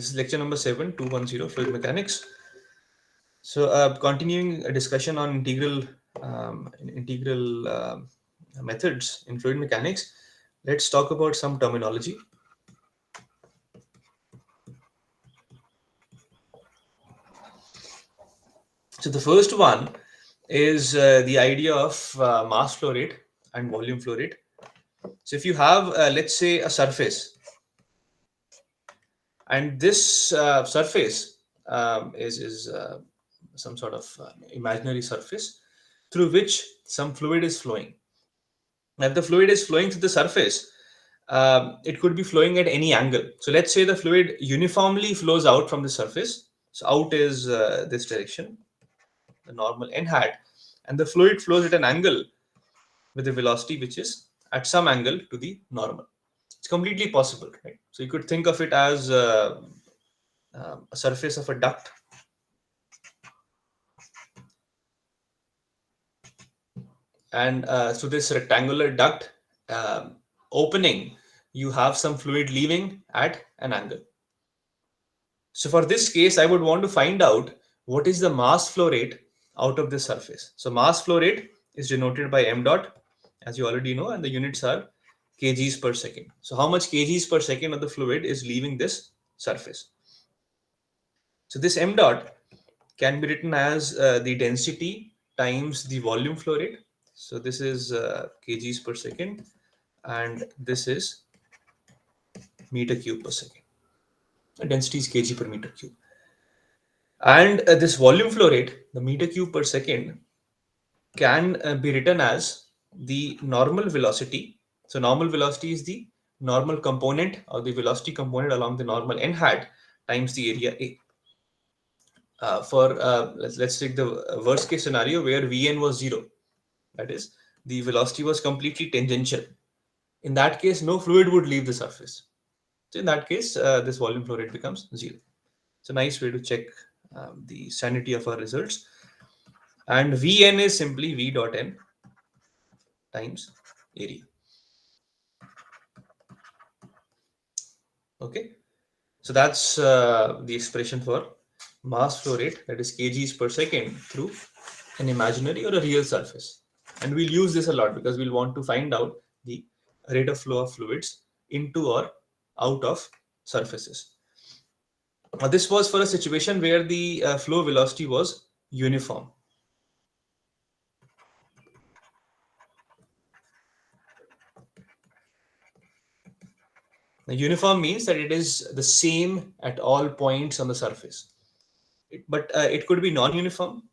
This is lecture number 7, 210, fluid mechanics. So, continuing a discussion on integral methods in fluid mechanics, let's talk about some terminology. So, the first one is the idea of mass flow rate and volume flow rate. So, if you have, let's say, a surface, and this surface is some sort of imaginary surface through which some fluid is flowing. If the fluid is flowing through the surface, it could be flowing at any angle. So let's say the fluid uniformly flows out from the surface. So out is this direction, the normal n hat, and the fluid flows at an angle with a velocity which is at some angle to the normal. It's completely possible, right? So you could think of it as a surface of a duct. And so this rectangular duct opening, you have some fluid leaving at an angle. So for this case, I would want to find out what is the mass flow rate out of this surface. So mass flow rate is denoted by m dot, as you already know, and the units are kgs per second. So how much kgs per second of the fluid is leaving this surface? So this m dot can be written as the density times the volume flow rate. So this is kgs per second, and this is meter cube per second. The density is kg per meter cube. And this volume flow rate, the meter cube per second, can be written as the normal velocity. So normal velocity is the normal component or the velocity component along the normal n hat times the area A. Let's take the worst case scenario where Vn was 0. That is, the velocity was completely tangential. In that case, no fluid would leave the surface. So in that case, this volume flow rate becomes 0. It's a nice way to check the sanity of our results. And Vn is simply V dot n times area. Okay, so that's the expression for mass flow rate, that is kgs per second through an imaginary or a real surface. And we'll use this a lot because we'll want to find out the rate of flow of fluids into or out of surfaces. This was for a situation where the flow velocity was uniform. Now, uniform means that it is the same at all points on the surface. But it could be non-uniform.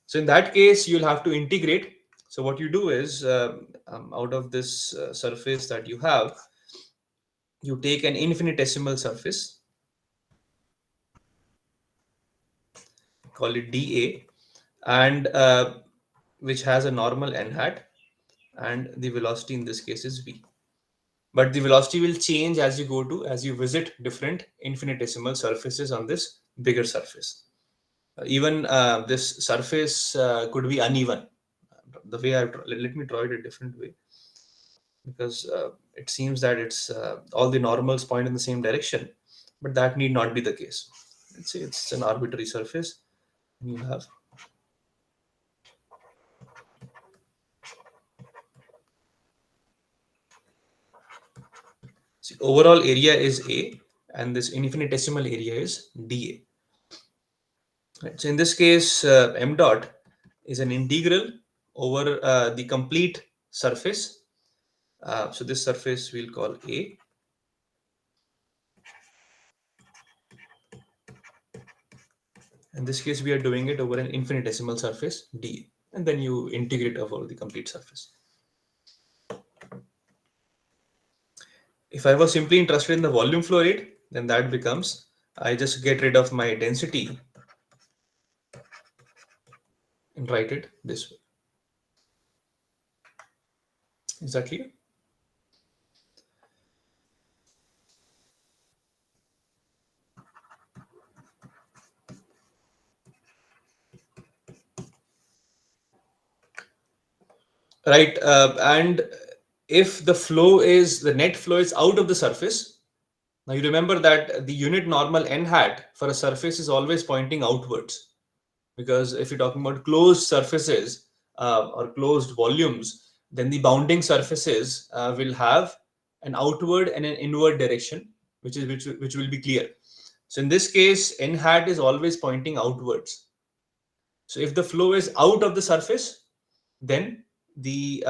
So in that case, you'll have to integrate. So what you do is, out of this surface that you have, you take an infinitesimal surface, call it dA, and which has a normal n hat, and the velocity in this case is v. But the velocity will change as you visit different infinitesimal surfaces on this bigger surface. Even this surface could be uneven. The way let me draw it a different way, because it seems that it's all the normals point in the same direction, but that need not be the case. Let's say it's an arbitrary surface, and you have overall area is A, and this infinitesimal area is dA. Right. So in this case, m dot is an integral over the complete surface. So this surface we'll call A. In this case, we are doing it over an infinitesimal surface d, and then you integrate over the complete surface. If I was simply interested in the volume flow rate, then that becomes, I just get rid of my density and write it this way. Is that clear? right? And if the net flow is out of the surface, now you remember that the unit normal n hat for a surface is always pointing outwards, because if you're talking about closed surfaces or closed volumes, then the bounding surfaces will have an outward and an inward direction, which will be clear. So in this case, n hat is always pointing outwards. So if the flow is out of the surface, then the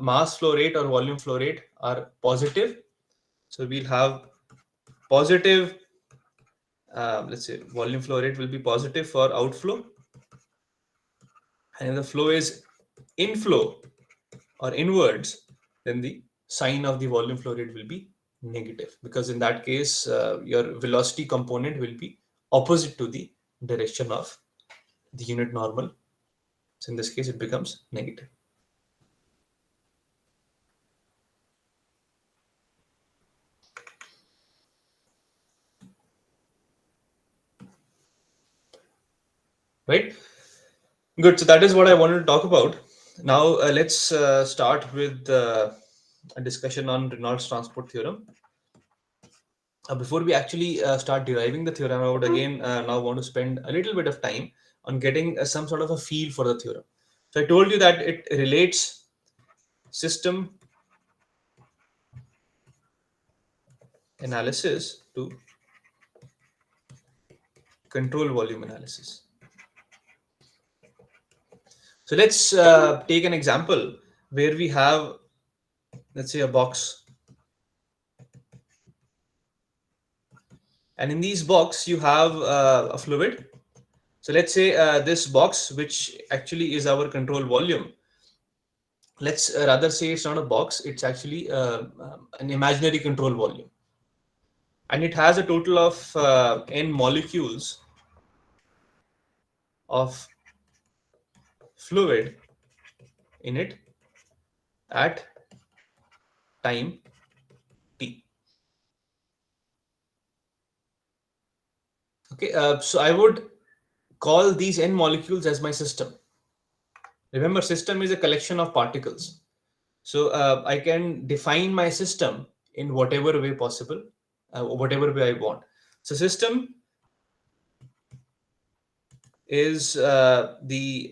mass flow rate or volume flow rate are positive. So we'll have positive, let's say volume flow rate will be positive for outflow, and if the flow is inflow or inwards, then the sign of the volume flow rate will be negative, because in that case your velocity component will be opposite to the direction of the unit normal. So in this case it becomes negative. Right? Good. So that is what I wanted to talk about. Now let's start with a discussion on Reynolds transport theorem. Before we actually start deriving the theorem, I would again now want to spend a little bit of time on getting some sort of a feel for the theorem. So I told you that it relates system analysis to control volume analysis. So let's take an example where we have, let's say, a box, and in these box you have a fluid. So let's say this box, which actually is our control volume, let's rather say it's not a box, it's actually an imaginary control volume, and it has a total of n molecules of fluid in it at time t. Okay, so I would call these n molecules as my system. Remember, system is a collection of particles. So I can define my system in whatever way possible, whatever way I want. So system is the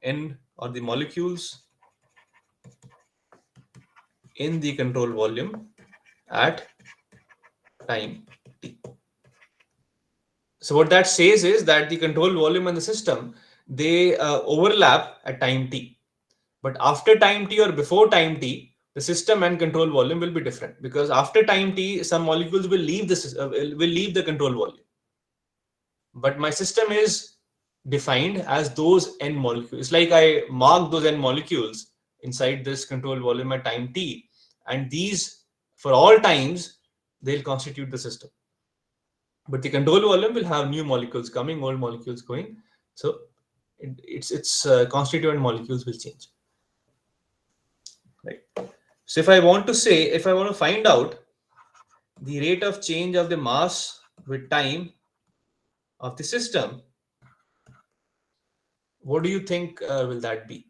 n or the molecules in the control volume at time t. So what that says is that the control volume and the system, they overlap at time t. But after time t or before time t, the system and control volume will be different, because after time t, some molecules will leave will leave the control volume. But my system is defined as those n molecules. It's like I mark those n molecules inside this control volume at time t, and these, for all times, they'll constitute the system. But the control volume will have new molecules coming, old molecules going. So its constituent molecules will change. Right. So if I want to find out the rate of change of the mass with time of the system, what do you think will that be?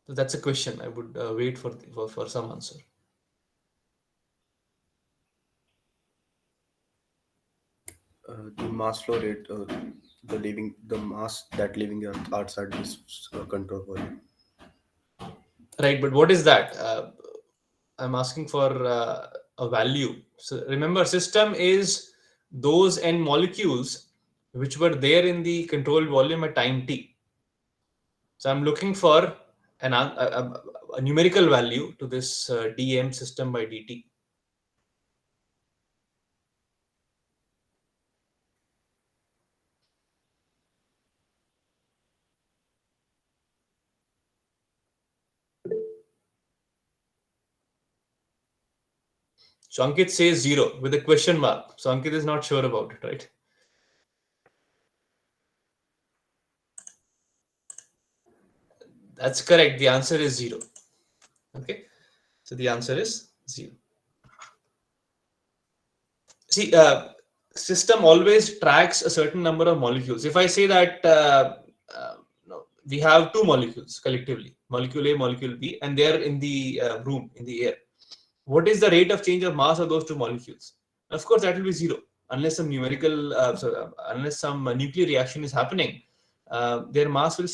So that's a question. I would wait for some answer. The mass flow rate, the mass that leaving the earth outside this control volume. Right, but what is that? I'm asking for a value. So remember, system is those n molecules which were there in the control volume at time t. So I'm looking for a numerical value to this dm system by dt. So Ankit says 0 with a question mark. So Ankit is not sure about it, right? That's correct. The answer is 0. Okay. So the answer is 0. See, system always tracks a certain number of molecules. If I say that no, we have two molecules collectively, molecule A, molecule B, and they are in the room, in the air, what is the rate of change of mass of those two molecules? Of course, that will be zero unless some numerical, unless some nuclear reaction is happening. Their mass will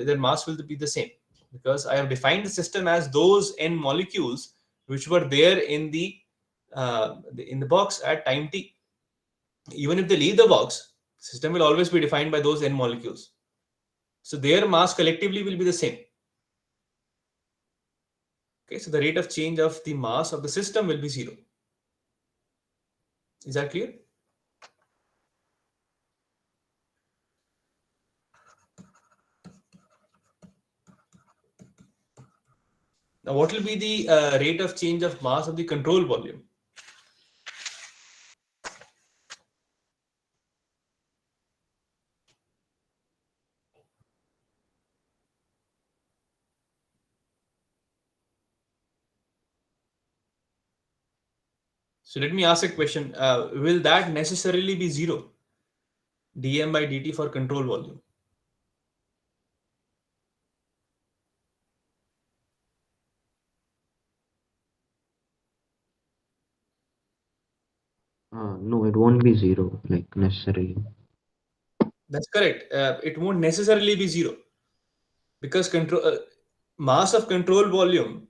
their mass will be the same, because I have defined the system as those n molecules which were there in the box at time t. Even if they leave the box, system will always be defined by those n molecules. So their mass collectively will be the same. Okay, so the rate of change of the mass of the system will be zero. Is that clear? Now, what will be the rate of change of mass of the control volume? So let me ask a question. Will that necessarily be zero? dm by dt for control volume. No, it won't be zero, like necessarily. That's correct. It won't necessarily be zero, because mass of control volume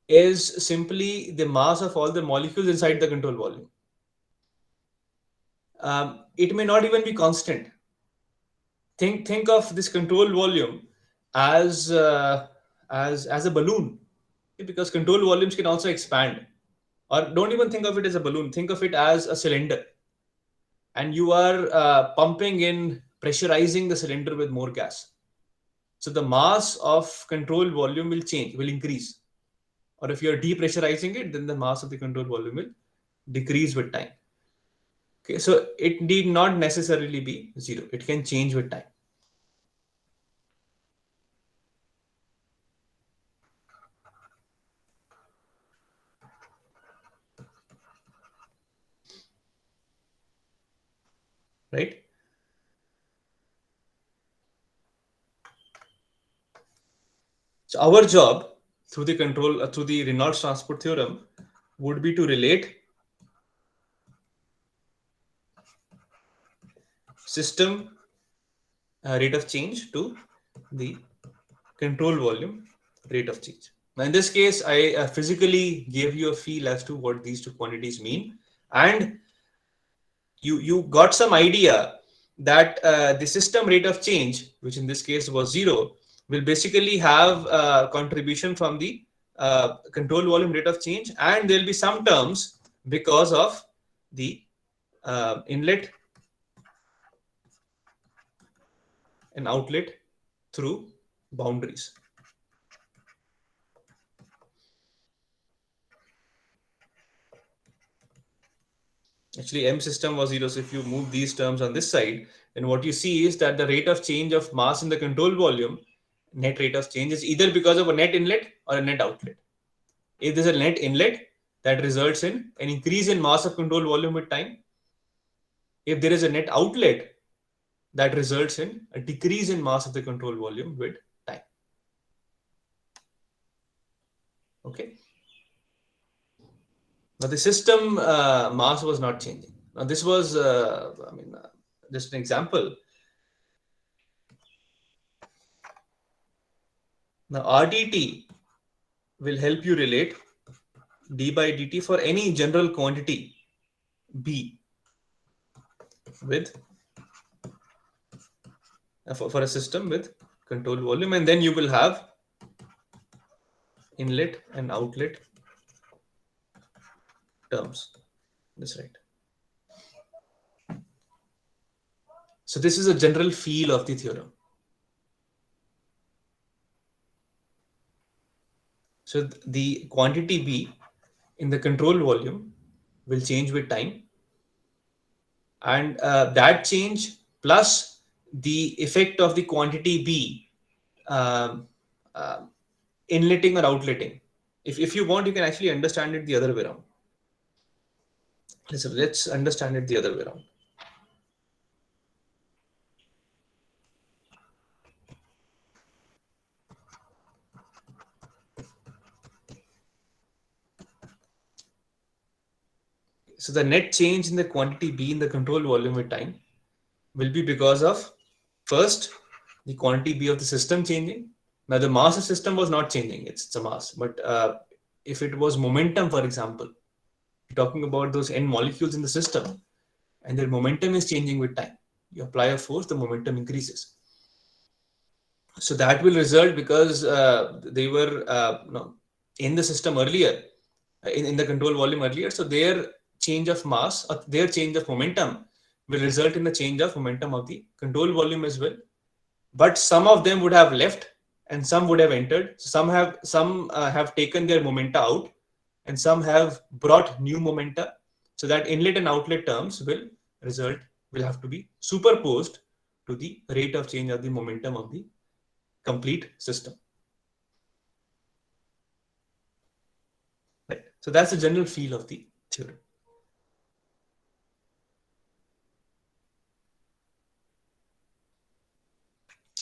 is simply the mass of all the molecules inside the control volume. It may not even be constant. Think of this control volume as as a balloon, because control volumes can also expand. Or don't even think of it as a balloon. Think of it as a cylinder, and you are pumping in, pressurizing the cylinder with more gas. So the mass of control volume will change, will increase. Or if you're depressurizing it, then the mass of the control volume will decrease with time. Okay, so it need not necessarily be zero. It can change with time. Right? So our job through the through the Reynolds transport theorem would be to relate system rate of change to the control volume rate of change. Now, in this case, I physically gave you a feel as to what these two quantities mean, and you got some idea that the system rate of change, which in this case was zero, will basically have contribution from the control volume rate of change, and there will be some terms because of the inlet and outlet through boundaries. Actually, M system was zero. So if you move these terms on this side, then what you see is that the rate of change of mass in the control volume, net rate of change, is either because of a net inlet or a net outlet. If there's a net inlet, that results in an increase in mass of control volume with time. If there is a net outlet, that results in a decrease in mass of the control volume with time. Okay. Now the system mass was not changing. Now this was, just an example. Now RDT will help you relate d by dt for any general quantity B with for a system with control volume, and then you will have inlet and outlet terms. That's right. So this is a general feel of the theorem. So the quantity B in the control volume will change with time, and that change plus the effect of the quantity B um, uh, inletting or outletting. If you want, you can actually understand it the other way around. Let's understand it the other way around. So the net change in the quantity B in the control volume with time will be because of, first, the quantity B of the system changing. Now the mass of system was not changing; it's a mass. But if it was momentum, for example, you're talking about those n molecules in the system, and their momentum is changing with time. You apply a force, the momentum increases. So that will result because they were no, in the system earlier, in the control volume earlier. So their change of mass, or their change of momentum, will result in the change of momentum of the control volume as well. But some of them would have left, and some would have entered. Some have taken their momenta out, and some have brought new momenta. So that inlet and outlet terms will have to be superposed to the rate of change of the momentum of the complete system. Right. So that's the general feel of the theorem.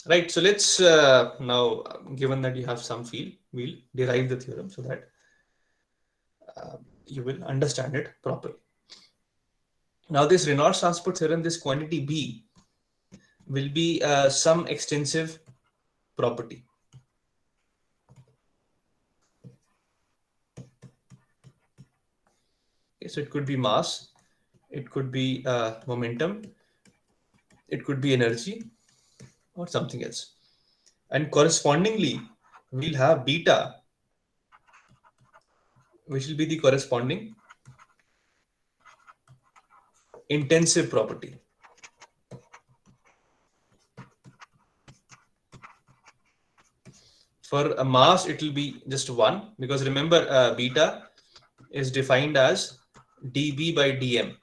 Right. So let's now, given that you have some feel, we'll derive the theorem so that you will understand it properly. Now, this Reynolds transport theorem, this quantity B will be some extensive property. Okay, so it could be mass, it could be momentum, it could be energy, or something else. And correspondingly, we'll have beta, which will be the corresponding intensive property. For a mass, it will be just 1, because remember, beta is defined as dB by dm.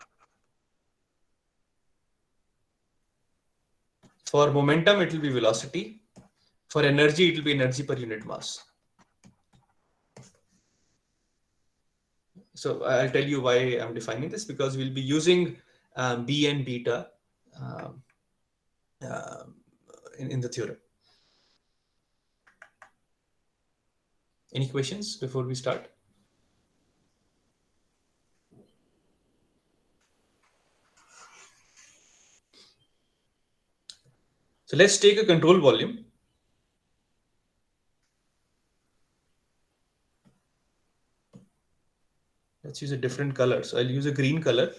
For momentum, it will be velocity. For energy, it will be energy per unit mass. So I'll tell you why I'm defining this, because we'll be using B and beta um, uh, in the theorem. Any questions before we start? So let's take a control volume. Let's use a different color. So I'll use a green color,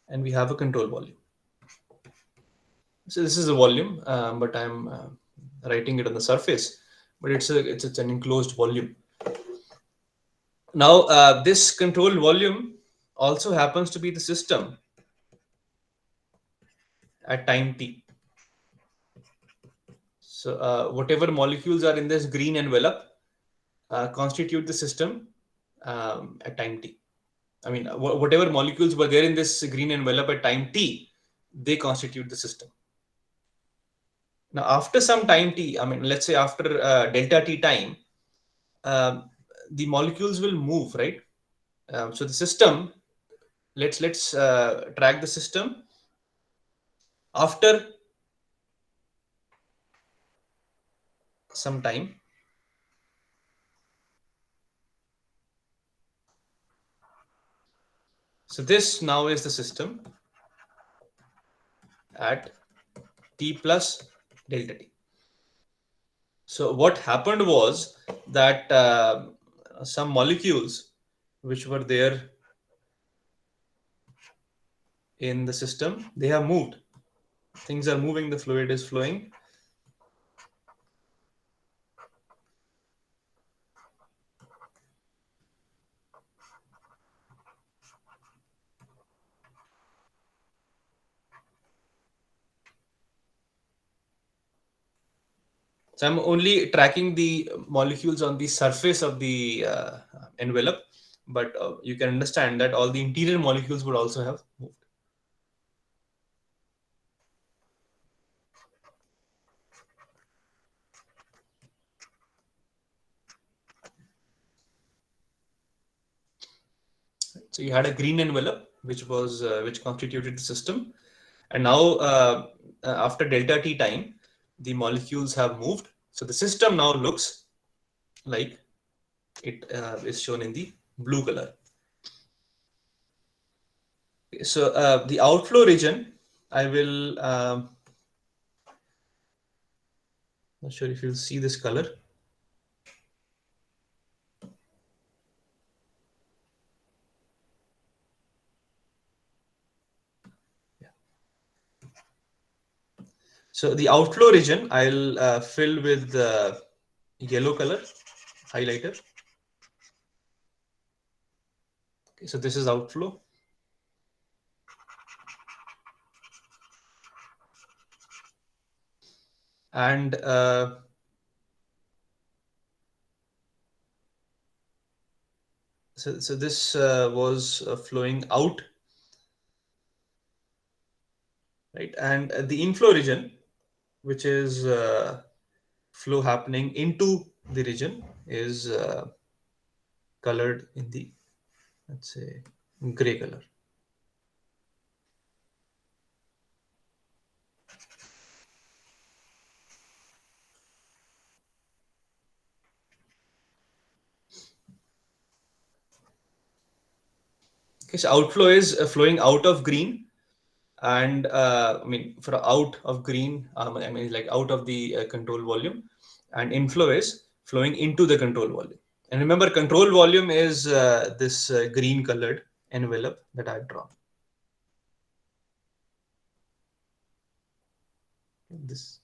and we have a control volume. So this is a volume, but I'm writing it on the surface, but it's an enclosed volume. Now, this control volume also happens to be the system at time t. So whatever molecules are in this green envelope constitute the system at time t. I mean, whatever molecules were there in this green envelope at time t, they constitute the system. Now, after some time t, I mean, let's say after delta t time, um, the molecules will move, right? So the system, let's track the system after some time. So this now is the system at t plus delta t. So what happened was that some molecules which were there in the system, they have moved. Things are moving, the fluid is flowing. So I'm only tracking the molecules on the surface of the envelope, but you can understand that all the interior molecules would also have moved. So you had a green envelope, which constituted the system, and now after delta t time, the molecules have moved. So the system now looks like it is shown in the blue color. So the outflow region, I will. Not sure if you'll see this color. So the outflow region, I'll fill with the yellow color highlighter. Okay, so this is outflow. And so this was flowing out, right? And the inflow region, which is flow happening into the region, is colored in the, let's say, gray color. Okay, so outflow is flowing out of green, and I mean for out of green, I mean like out of the control volume, and inflow is flowing into the control volume. And remember, control volume is this green colored envelope that I've drawn. This.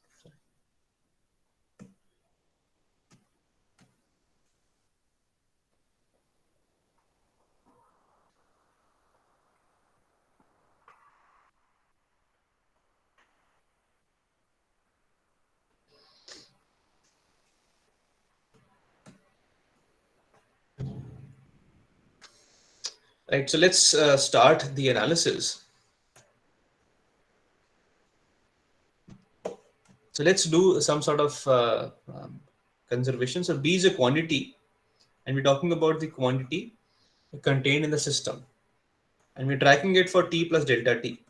Right, so let's start the analysis. So let's do some sort of conservation. So B is a quantity, and we're talking about the quantity contained in the system, and we're tracking it for T plus delta T.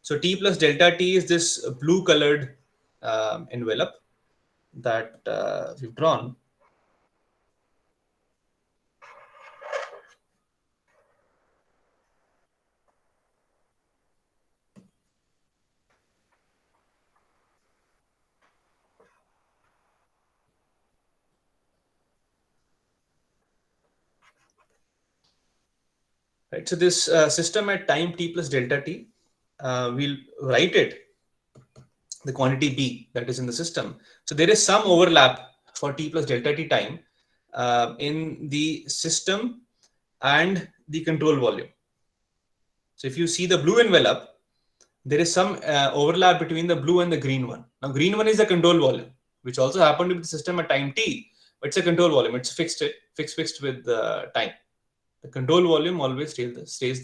So T plus delta T is this blue colored envelope that we've drawn. Right. So this system at time T plus delta T, we'll write it, the quantity B that is in the system. So there is some overlap for T plus delta T time in the system and the control volume. So if you see the blue envelope, there is some overlap between the blue and the green one. Now, green one is the control volume, which also happened with the system at time T, but it's a control volume. It's fixed with the time. The control volume always stays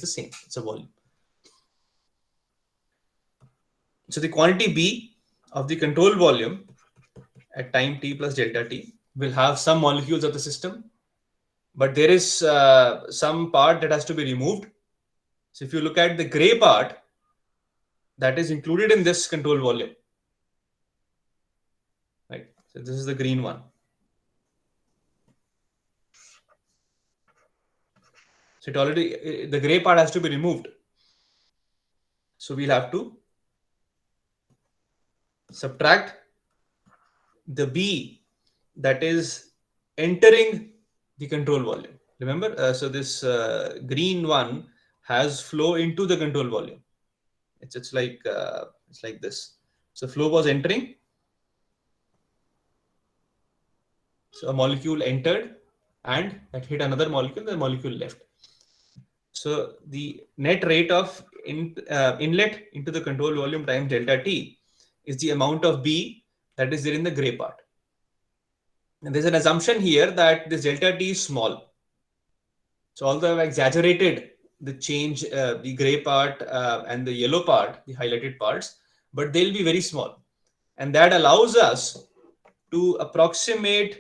the same. It's a volume. So the quantity B of the control volume at time T plus delta T will have some molecules of the system, but there is some part that has to be removed. So if you look at the gray part, that is included in this control volume, right? So this is the green one. So it already, the gray part has to be removed. So we'll have to subtract the B that is entering the control volume. Remember, so this green one has flow into the control volume. It's like this. So flow was entering. So a molecule entered and that hit another molecule, the molecule left. So the net rate of inlet into the control volume times delta T is the amount of B that is there in the gray part. And there's an assumption here that this delta T is small. So although I've exaggerated the change, the gray part and the yellow part, the highlighted parts, but they'll be very small. And that allows us to approximate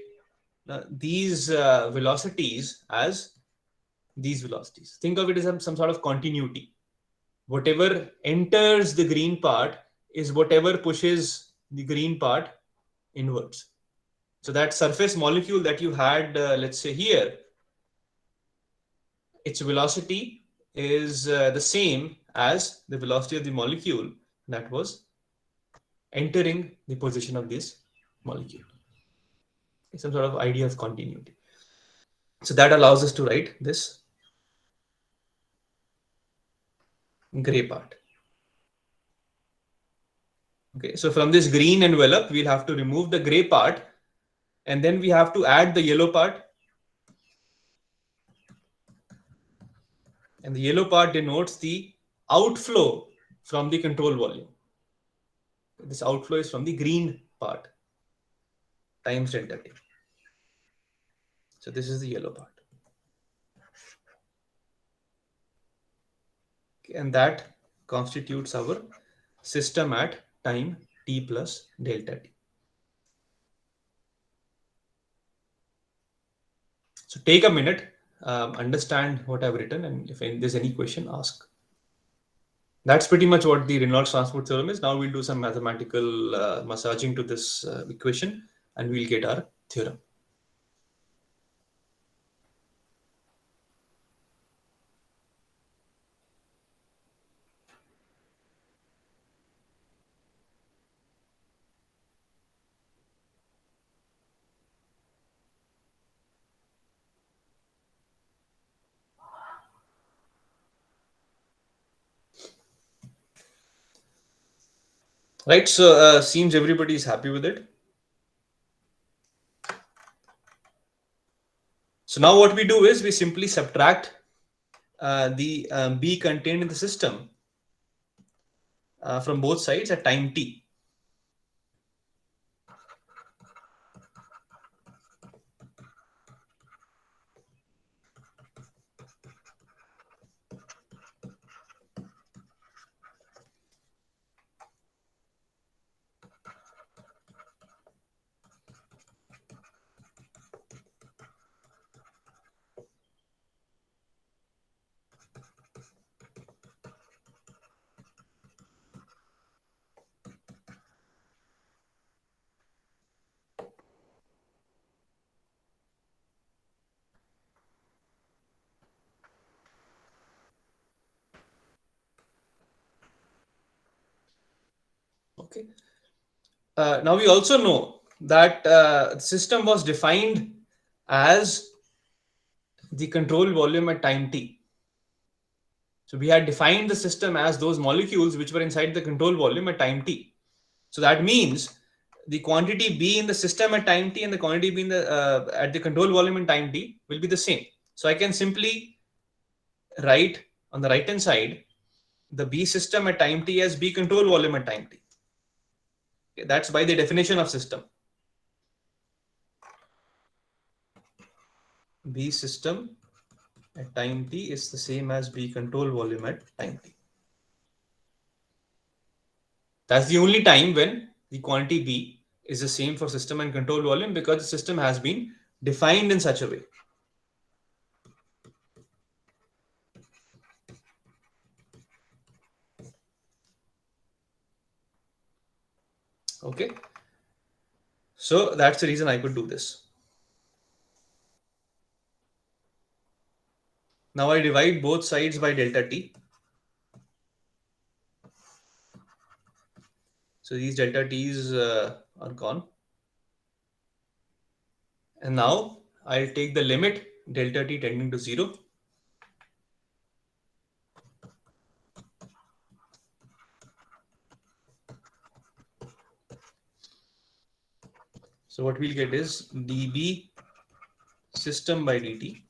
these velocities as these velocities. Think of it as some sort of continuity. Whatever enters the green part is whatever pushes the green part inwards. So that surface molecule that you had, let's say here, its velocity is the same as the velocity of the molecule that was entering the position of this molecule. It's some sort of idea of continuity. So that allows us to write this gray part. Okay, so from this green envelope, we'll have to remove the gray part, and then we have to add the yellow part. And the yellow part denotes the outflow from the control volume. This outflow is from the green part times delta T. So this is the yellow part. Okay, and that constitutes our system at time t plus delta T. So take a minute, understand what I've written, and if there's any question, ask. That's pretty much what the Reynolds transport theorem is. Now we'll do some mathematical massaging to this equation, and we'll get our theorem. Right, so seems everybody is happy with it. So now what we do is we simply subtract the B contained in the system from both sides at time t. Okay. Now we also know that the system was defined as the control volume at time t. So we had defined the system as those molecules which were inside the control volume at time t. So that means the quantity B in the system at time t and the quantity B in the at the control volume in time t will be the same. So I can simply write on the right hand side the B system at time t as B control volume at time t. Okay, that's by the definition of system. B system at time t is the same as B control volume at time t. That's the only time when the quantity B is the same for system and control volume, because the system has been defined in such a way. Okay. So that's the reason I could do this. Now I divide both sides by delta t. So these delta t's are gone. And now I'll take the limit delta t tending to 0. So what we'll get is dB system by dt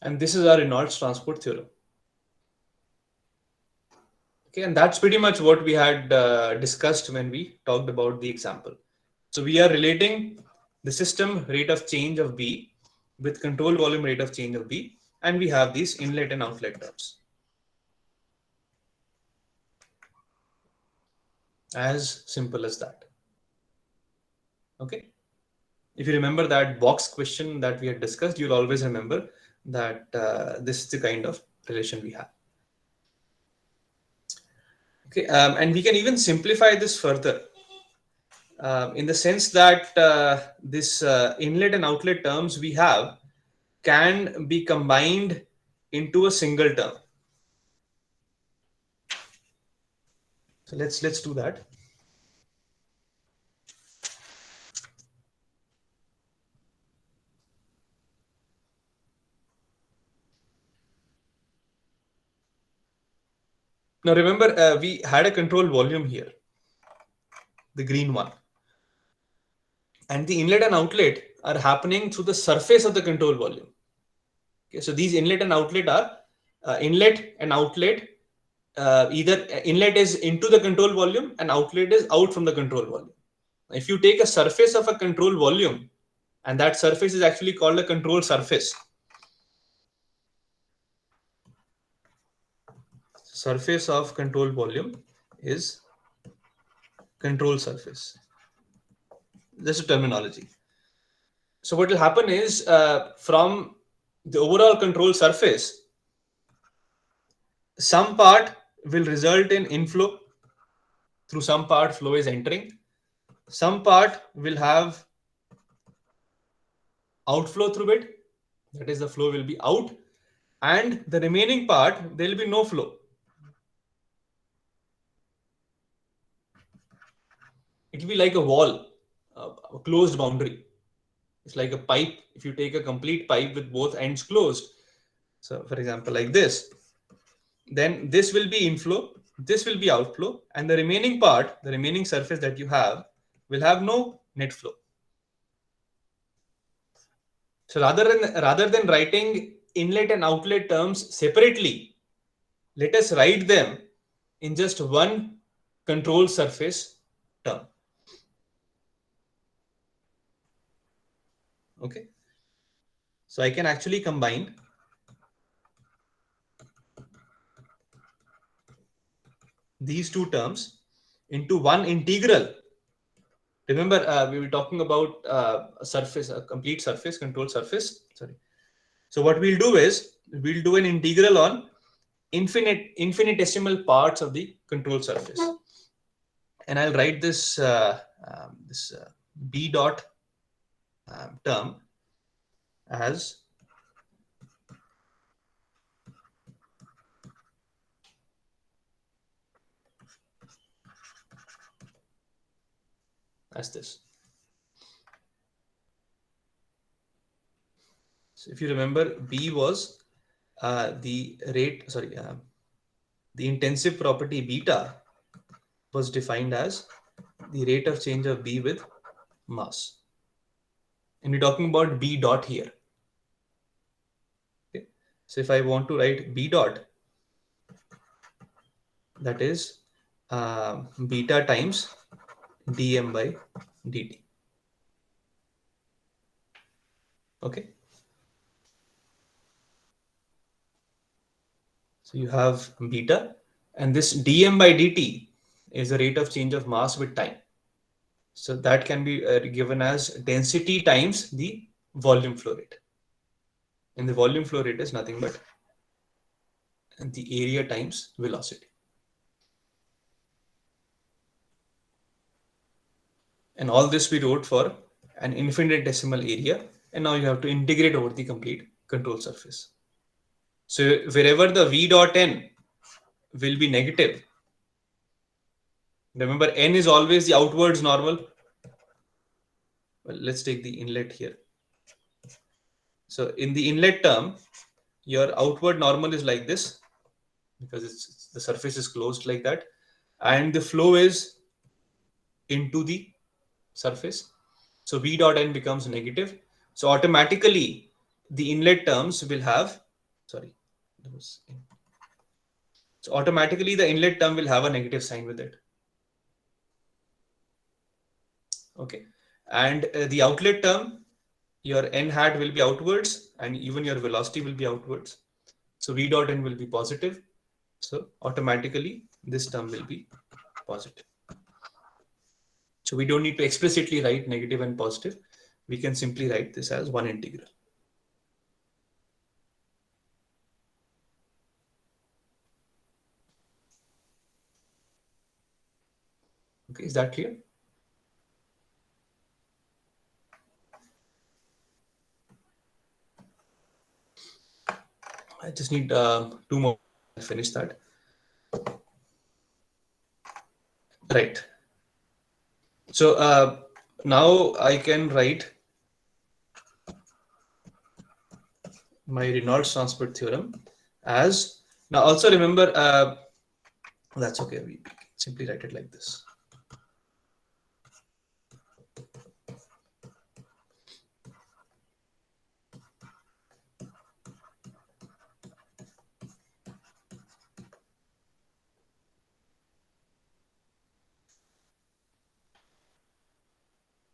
And this is our Reynolds transport theorem. Okay, and that's pretty much what we had discussed when we talked about the example. So we are relating the system rate of change of B with control volume rate of change of B, and we have these inlet and outlet terms. As simple as that. Okay. If you remember that box question that we had discussed, you'll always remember that this is the kind of relation we have. Okay, and we can even simplify this further in the sense that this inlet and outlet terms we have can be combined into a single term. So let's do that. Now remember, we had a control volume here, the green one, and the inlet and outlet are happening through the surface of the control volume. Okay, so these inlet and outlet are inlet and outlet. Either inlet is into the control volume and outlet is out from the control volume. If you take a surface of a control volume, and that surface is actually called a control surface. Surface of control volume is control surface. Just a terminology. So what will happen is from the overall control surface, some part will result in inflow. Through some part, flow is entering. Some part will have outflow through it. That is, the flow will be out. And the remaining part, there will be no flow. It will be like a wall, a closed boundary. It's like a pipe. If you take a complete pipe with both ends closed, so for example, like this, then this will be inflow, this will be outflow, and the remaining part, the remaining surface that you have, will have no net flow. So rather than writing inlet and outlet terms separately, let us write them in just one control surface term. Okay. So I can actually combine these two terms into one integral. Remember, we were talking about a surface, a complete surface, control surface. Sorry. So what we'll do is we'll do an integral on infinitesimal parts of the control surface, and I'll write this b dot term as this. So if you remember, B was the rate, sorry, the intensive property beta was defined as the rate of change of B with mass. And we're talking about B dot here. Okay. So if I want to write B dot, that is beta times dm by dt. Okay. So you have beta, and this dm by dt is the rate of change of mass with time. So that can be given as density times the volume flow rate. And the volume flow rate is nothing but the area times velocity. And all this we wrote for an infinitesimal area, and now you have to integrate over the complete control surface. So wherever the v dot n will be negative, remember n is always the outwards normal. Well, let's take the inlet here. So in the inlet term, your outward normal is like this, because the surface is closed like that, and the flow is into the surface. So v dot n becomes negative. So automatically the inlet terms will have Sorry, that was in. So automatically the inlet term will have a negative sign with it. Okay, and the outlet term, your n hat will be outwards, and even your velocity will be outwards. So v dot n will be positive. So automatically this term will be positive. So we don't need to explicitly write negative and positive. We can simply write this as one integral. Okay, is that clear? I just need two more to finish that. Right. So now I can write my Reynolds transport theorem as, now also remember, that's okay, we simply write it like this.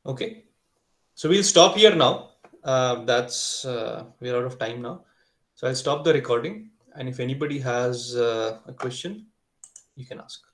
Okay, so we'll stop here now. That's we're out of time now. So I'll stop the recording, and if anybody has a question, you can ask.